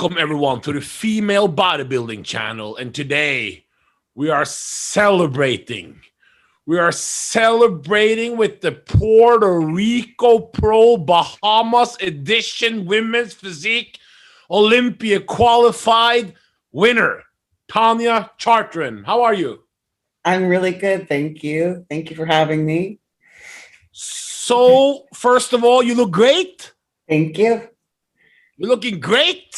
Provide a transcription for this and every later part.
Welcome everyone to the Female Bodybuilding channel, and today we are celebrating. We are celebrating with the Puerto Rico Pro Bahamas edition women's physique Olympia qualified winner, Tanya Chartrand. How are you? I'm really good, thank you. Thank you for having me. So, first of all, you look great. Thank you. You're looking great.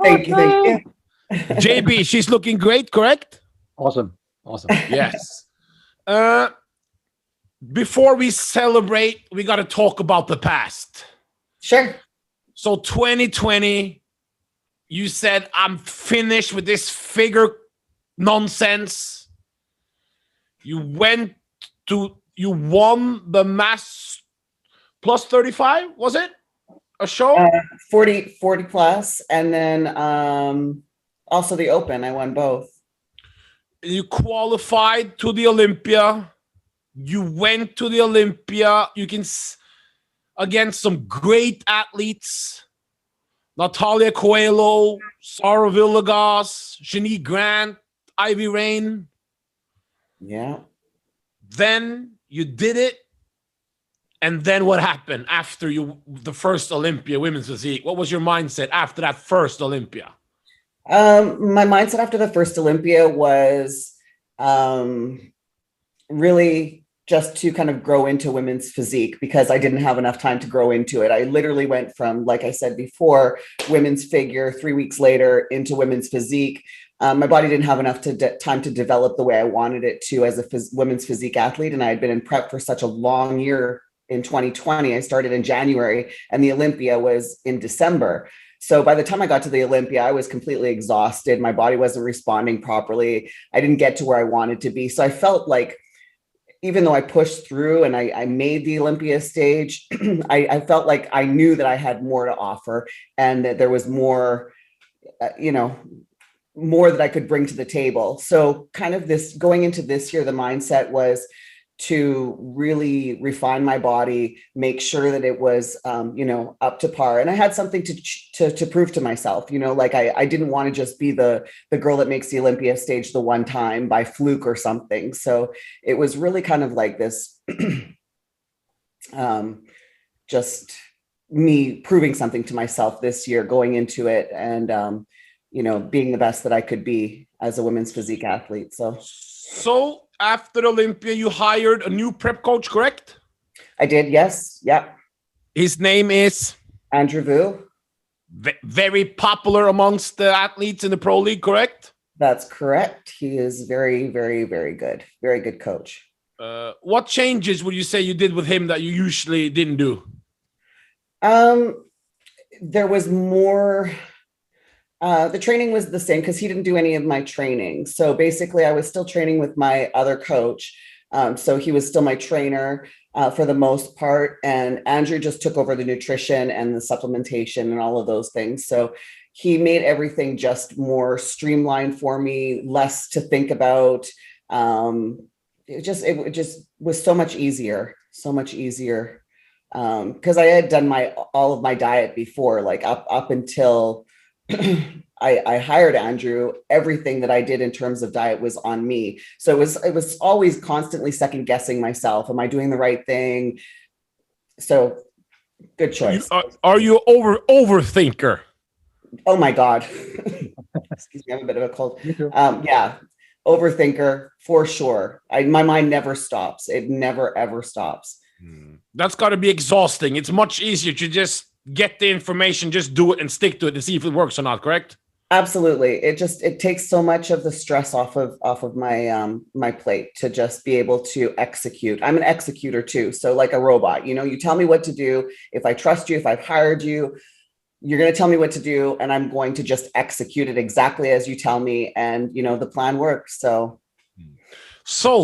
Thank you. JB, she's looking great, correct? Awesome. Yes. Before we celebrate, we got to talk about the past. Sure. So 2020, you said, I'm finished with this figure nonsense. You won the mass plus 35, was it? A show? 40 plus, and then also the Open. I won both. You qualified to the Olympia. You went to the Olympia. You can against some great athletes: Natalia Coelho, Sarah Villegas, Shanique Grant, Ivy Rain. Yeah. Then you did it. And then what happened after the first Olympia women's physique? What was your mindset after that first Olympia? My mindset after the first Olympia was really just to kind of grow into women's physique, because I didn't have enough time to grow into it. I literally went from, like I said before, women's figure 3 weeks later into women's physique. My body didn't have enough time to develop the way I wanted it to as a women's physique athlete. And I had been in prep for such a long year. In 2020, I started in January and the Olympia was in December. So by the time I got to the Olympia, I was completely exhausted. My body wasn't responding properly. I didn't get to where I wanted to be. So I felt like, even though I pushed through and I made the Olympia stage, I felt like I knew that I had more to offer and that there was more, more that I could bring to the table. So kind of going into this year, the mindset was to really refine my body, make sure that it was, up to par. And I had something to prove to myself, like I didn't want to just be the girl that makes the Olympia stage the one time by fluke or something. So it was really kind of like this, just me proving something to myself this year, going into it and, being the best that I could be as a women's physique athlete. So after Olympia, you hired a new prep coach, correct? I did, yes. Yeah. His name is? Andrew Vu. Very popular amongst the athletes in the pro league, correct? That's correct. He is very, very, very good. Very good coach. What changes would you say you did with him that you usually didn't do? There was more... the training was the same because he didn't do any of my training. So basically I was still training with my other coach. So he was still my trainer for the most part. And Andrew just took over the nutrition and the supplementation and all of those things. So he made everything just more streamlined for me, less to think about. It just was so much easier. Because I had done all of my diet before, like up until I hired Andrew. Everything that I did in terms of diet was on me. So it was always constantly second guessing myself. Am I doing the right thing? So good choice. Are you overthinker? Oh my God. Excuse me, I have a bit of a cold. Yeah. Overthinker for sure. My mind never stops. It never, ever stops. That's got to be exhausting. It's much easier to just get the information, just do it and stick to it and see if it works or not, correct? Absolutely. It takes so much of the stress off of my my plate to just be able to execute. I'm an executor too. So like a robot, you tell me what to do. If I trust you, if I've hired you, you're going to tell me what to do and I'm going to just execute it exactly as you tell me. And the plan works. So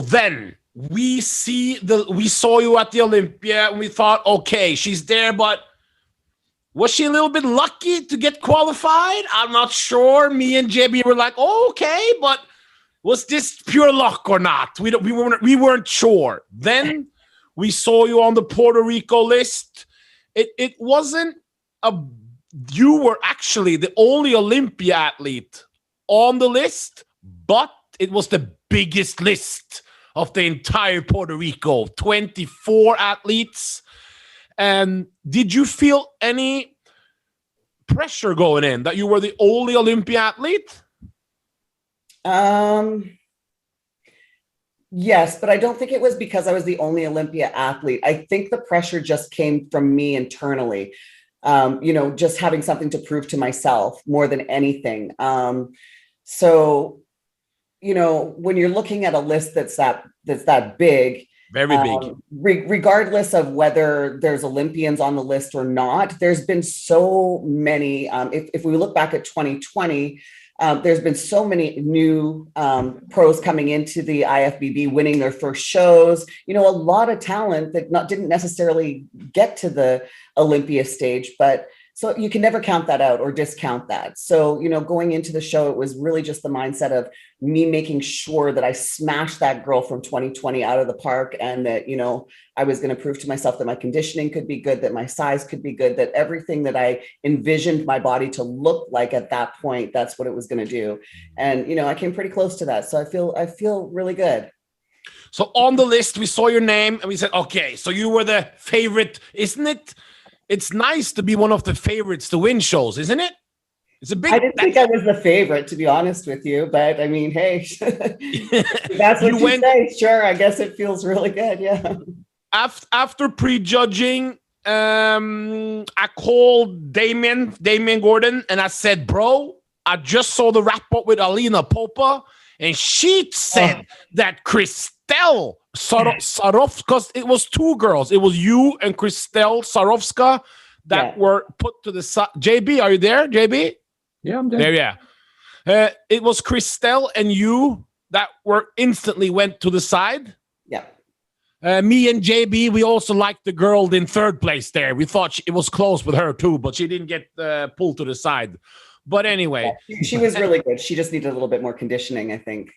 then we saw you at the Olympia and we thought, okay, she's there, but was she a little bit lucky to get qualified? I'm not sure. Me and JB were like, oh, okay, but was this pure luck or not? We weren't sure. Then we saw you on the Puerto Rico list. It wasn't you were actually the only Olympia athlete on the list, but it was the biggest list of the entire Puerto Rico, 24 athletes. And did you feel any pressure going in that you were the only Olympia athlete? Yes, but I don't think it was because I was the only Olympia athlete. I think the pressure just came from me internally. Just having something to prove to myself more than anything. So, when you're looking at a list that's that big, very big, regardless of whether there's Olympians on the list or not, there's been so many. If we look back at 2020, there's been so many new pros coming into the IFBB, winning their first shows. A lot of talent that didn't necessarily get to the Olympia stage, but so you can never count that out or discount that. So, going into the show, it was really just the mindset of me making sure that I smashed that girl from 2020 out of the park, and that, I was going to prove to myself that my conditioning could be good, that my size could be good, that everything that I envisioned my body to look like at that point, that's what it was going to do. And, I came pretty close to that. So I feel really good. So on the list, we saw your name and we said, okay, so you were the favorite, isn't it? It's nice to be one of the favorites to win shows, isn't it? It's a big. I didn't think I was the favorite, to be honest with you, but I mean, hey, that's what you say. Sure, I guess it feels really good. Yeah. After prejudging, I called Damien Gordon, and I said, "Bro, I just saw the wrap up with Alina Popa, and she said that Christelle Sarovska, because it was two girls. It was you and Christelle Sarovska that were put to the side. JB, are you there, JB? Yeah, I'm there. Yeah. It was Christelle and you that were instantly went to the side. Yeah. Me and JB, we also liked the girl in third place there. We thought it was close with her too, but she didn't get pulled to the side. But anyway. Yeah, she was really good. She just needed a little bit more conditioning, I think.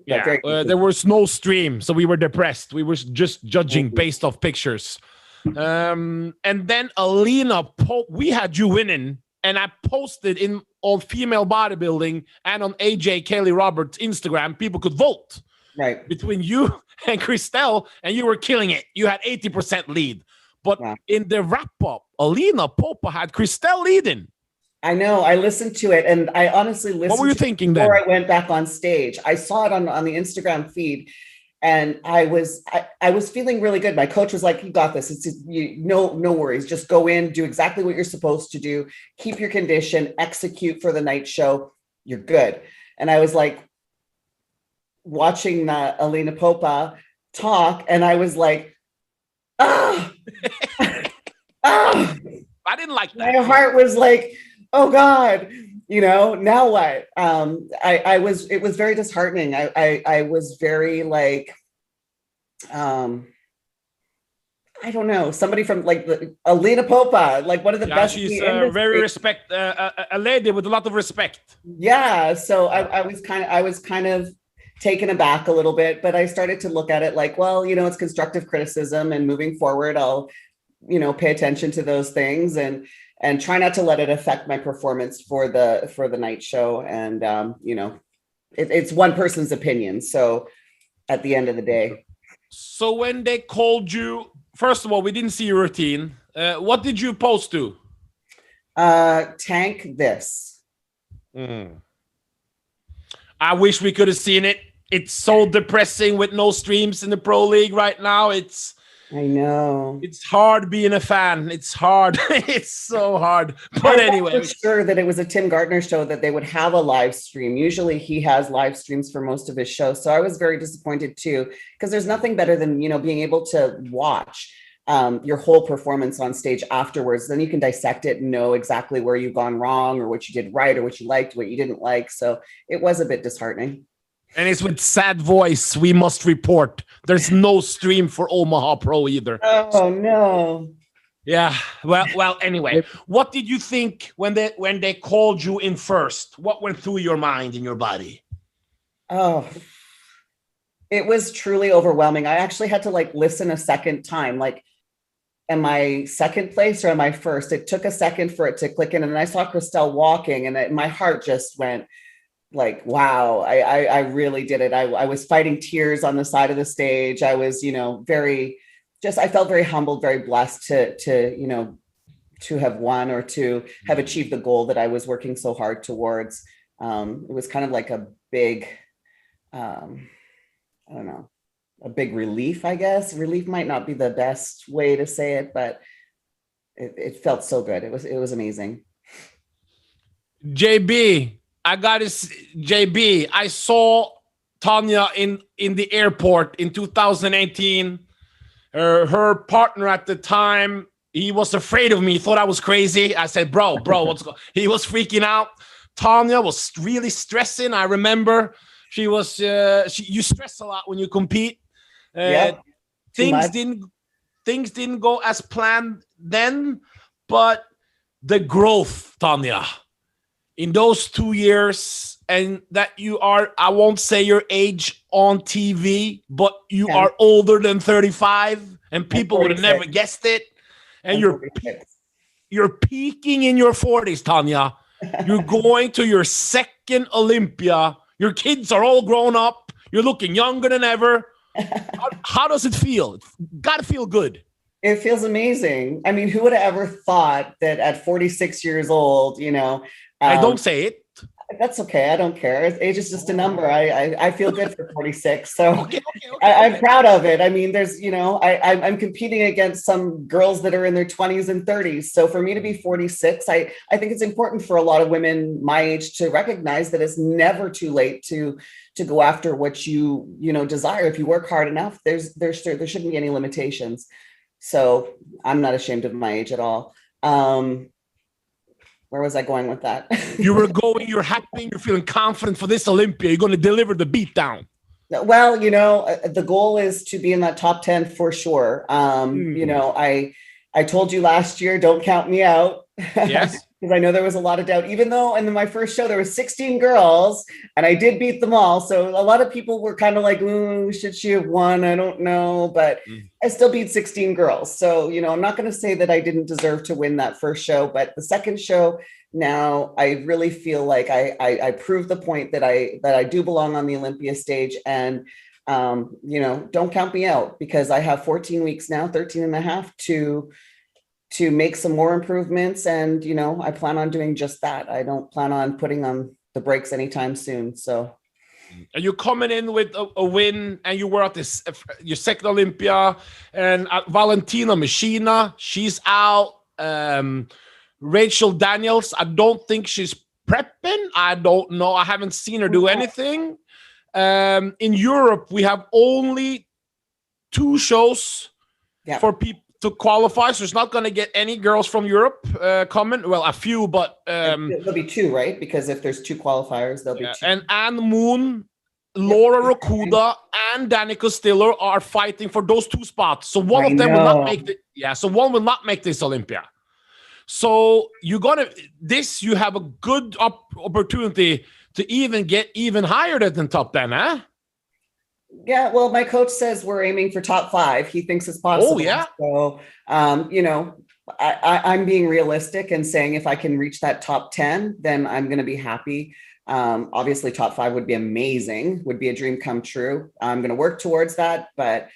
Yeah, there was no stream, so we were depressed. We were just judging based off pictures. And then Alina Pope, we had you winning, and I posted on Female Bodybuilding and on AJ Kelly Roberts' Instagram. People could vote between you and Christelle, and you were killing it. You had 80% lead. But in the wrap-up, Alina Popa had Christelle leading. I know. I listened to it, and I honestly listened. What were you thinking before then? I went back on stage? I saw it on the Instagram feed, and I was feeling really good. My coach was like, "You got this. It's no worries. Just go in, do exactly what you're supposed to do. Keep your condition, execute for the night show. You're good." And I was like watching Alina Popa talk, and I was like, "Ah, ah." I didn't like that. My heart was like, oh God, now what? It was very disheartening. I was very like, I don't know, somebody from like Alina Popa, like one of the best. She's very a lady with a lot of respect. Yeah. So I was kind of taken aback a little bit, but I started to look at it like, well, it's constructive criticism, and moving forward, I'll, pay attention to those things and try not to let it affect my performance for the night show. And, it's one person's opinion. So at the end of the day. So when they called you, first of all, we didn't see your routine. What did you post to? Tank this. I wish we could have seen it. It's so depressing with no streams in the Pro League right now. I know. It's hard being a fan. It's hard. It's so hard. But anyway. I was sure that it was a Tim Gardner show that they would have a live stream. Usually he has live streams for most of his shows. So I was very disappointed too, because there's nothing better than, being able to watch your whole performance on stage afterwards. Then you can dissect it and know exactly where you've gone wrong, or what you did right, or what you liked, what you didn't like. So it was a bit disheartening. And it's with sad voice, we must report there's no stream for Omaha Pro either. Oh no. Yeah. Well. Anyway, what did you think when they called you in first? What went through your mind and your body? Oh, it was truly overwhelming. I actually had to listen a second time, am I second place or am I first? It took a second for it to click in. And then I saw Christelle walking and my heart just went like, wow, I really did it. I was fighting tears on the side of the stage. I was, I felt very humbled, very blessed to have won or to have achieved the goal that I was working so hard towards. It was kind of like a big, I don't know, a big relief, I guess. Relief might not be the best way to say it, but it felt so good. It was amazing. JB, I saw Tanya in the airport in 2018. Her partner at the time, he was afraid of me, thought I was crazy. I said, bro, what's going on? He was freaking out. Tanya was really stressing. I remember she was, you stress a lot when you compete. Things didn't go as planned then, but the growth, Tanya, in those 2 years, and that you are, I won't say your age on TV, but you are older than 35, and people would have never guessed it. And you're peaking in your 40s, Tanya. You're going to your second Olympia. Your kids are all grown up. You're looking younger than ever. How does it feel? It's got to feel good. It feels amazing. I mean, who would have ever thought that at 46 years old, I don't say it. That's okay. I don't care. Age is just a number. I feel good for 46. So okay. I'm proud of it. I mean, there's, I'm competing against some girls that are in their 20s and 30s. So for me to be 46, I think it's important for a lot of women my age to recognize that it's never too late to go after what you desire. If you work hard enough, there shouldn't be any limitations. So I'm not ashamed of my age at all. Where was I going with that? You're happy, you're feeling confident for this Olympia. You're going to deliver the beatdown. Well, the goal is to be in that top 10 for sure. I told you last year, don't count me out. Yes. Because I know there was a lot of doubt, even though in my first show, there were 16 girls and I did beat them all. So a lot of people were kind of like, should she have won? I don't know, but I still beat 16 girls. So, I'm not going to say that I didn't deserve to win that first show, but the second show, now I really feel like I proved the point that I do belong on the Olympia stage, and, don't count me out, because I have 14 weeks now, 13 and a half to make some more improvements. And, I plan on doing just that. I don't plan on putting on the brakes anytime soon. So. And you're coming in with a win, and you were at your second Olympia, and Valentina Machina, she's out. Rachel Daniels, I don't think she's prepping. I don't know. I haven't seen her do anything. In Europe, we have only 2 shows for people to qualify, so it's not going to get any girls from Europe coming. Well, a few, but there'll be 2, right? Because if there's 2 qualifiers, there'll be 2. And Anne Moon, Laura Rokuda, and Danica Stiller are fighting for those 2 spots. So one of them will not make it. Yeah, so one will not make this Olympia. So you have a good opportunity to even get even higher than top 10, huh? Yeah, well, my coach says we're aiming for top 5. He thinks it's possible. Oh, yeah. So, I'm being realistic and saying if I can reach that top 10, then I'm going to be happy. Obviously, top 5 would be amazing, would be a dream come true. I'm going to work towards that, but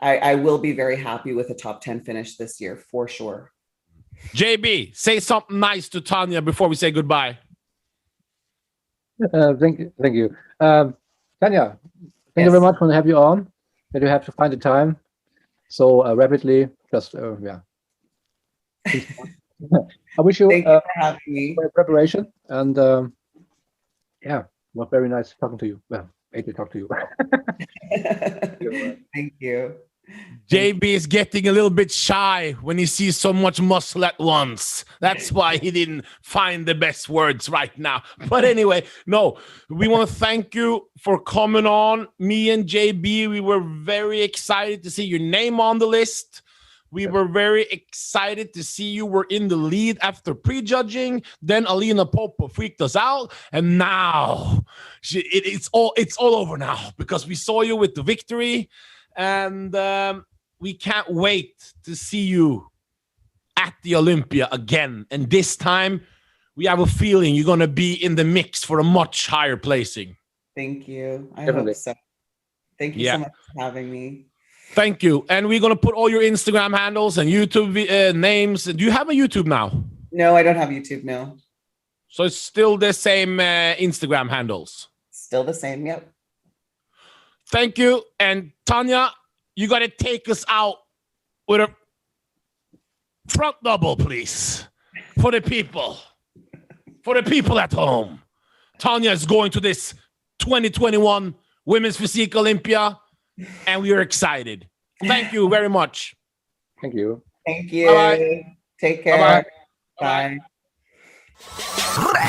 I will be very happy with a top 10 finish this year, for sure. JB, say something nice to Tanya before we say goodbye. Thank you. Tanya, thank you very much for having you on. That you have to find the time so rapidly. Just I wish you for having me. Preparation, and it was very nice talking to you. Well, great to talk to you. Thank you. JB is getting a little bit shy when he sees so much muscle at once. That's why he didn't find the best words right now. But anyway, no, we want to thank you for coming on. Me and JB, we were very excited to see your name on the list. We were very excited to see you were in the lead after prejudging. Then Alina Popa freaked us out. And now it's all over now, because we saw you with the victory. And we can't wait to see you at the Olympia again. And this time, we have a feeling you're going to be in the mix for a much higher placing. Thank you. I Definitely. hope so. Thank you so much for having me. Thank you. And we're going to put all your Instagram handles and YouTube names. Do you have a YouTube now? No, I don't have YouTube, no. So it's still the same Instagram handles? Still the same, yep. Thank you. And Tanya, you got to take us out with a front double, please, for the people. For the people at home. Tanya is going to this 2021 Women's Physique Olympia, and we are excited. Thank you very much. Thank you. Thank you. Bye-bye. Take care. Bye-bye. Bye.